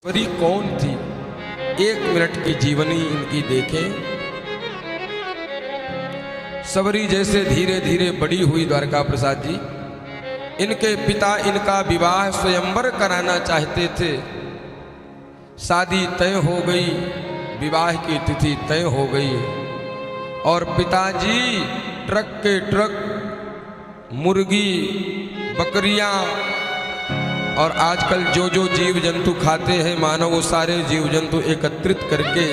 सवरी कौन थी, एक मिनट की जीवनी इनकी देखें। सवरी जैसे धीरे धीरे बड़ी हुई द्वारका प्रसाद जी, इनके पिता इनका विवाह स्वयंवर कराना चाहते थे। शादी तय हो गई, विवाह की तिथि तय हो गई और पिताजी ट्रक के ट्रक मुर्गी, बकरियां और आजकल जो जो जीव जंतु खाते हैं मानव, वो सारे जीव जंतु एकत्रित करके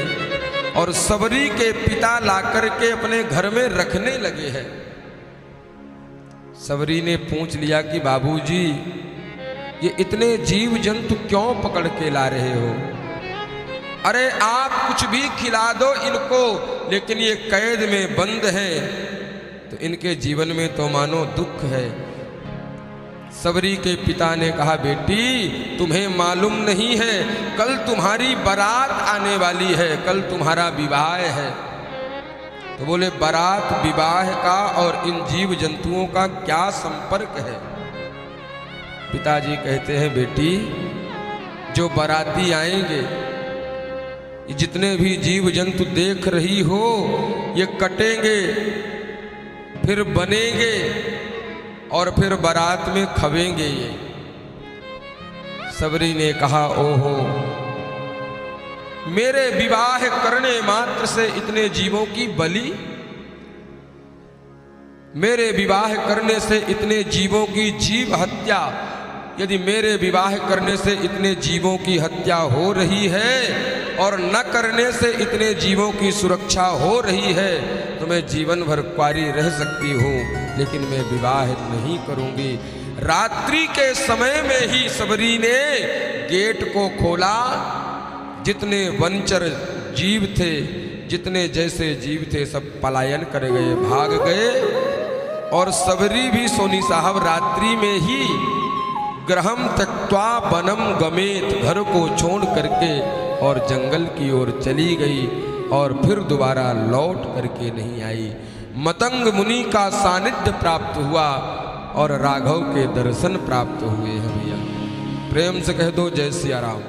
और सवरी के पिता ला करके अपने घर में रखने लगे हैं। सवरी ने पूछ लिया कि बाबूजी, ये इतने जीव जंतु क्यों पकड़ के ला रहे हो? अरे आप कुछ भी खिला दो इनको, लेकिन ये कैद में बंद हैं, तो इनके जीवन में तो मानो दुख है। सवरी के पिता ने कहा, बेटी तुम्हें मालूम नहीं है, कल तुम्हारी बारात आने वाली है, कल तुम्हारा विवाह है। तो बोले, बारात विवाह का और इन जीव जंतुओं का क्या संपर्क है? पिताजी कहते हैं, बेटी जो बाराती आएंगे, जितने भी जीव जंतु देख रही हो, ये कटेंगे, फिर बनेंगे और फिर बारात में खवेंगे ये। सवरी ने कहा, ओहो, मेरे विवाह करने मात्र से इतने जीवों की बलि, मेरे विवाह करने से इतने जीवों की जीव हत्या, यदि मेरे विवाह करने से इतने जीवों की हत्या हो रही है और न करने से इतने जीवों की सुरक्षा हो रही है, तो मैं जीवन भर कुंवारी रह सकती हूँ, लेकिन मैं विवाह नहीं करूंगी। रात्रि के समय में ही सवरी ने गेट को खोला। जितने वनचर जीव थे, जितने जैसे जीव थे, सब पलायन कर गए, भाग गए। और सवरी भी सोनी साहब रात्रि में ही ग्रहम त्यक्त्वा वनम गमेत, घर को छोड़ करके और जंगल की ओर चली गई और फिर दोबारा लौट करके नहीं आई। मतंग मुनि का सानिध्य प्राप्त हुआ और राघव के दर्शन प्राप्त हुए हैं। भैया प्रेम से कह दो, जय सिया राम।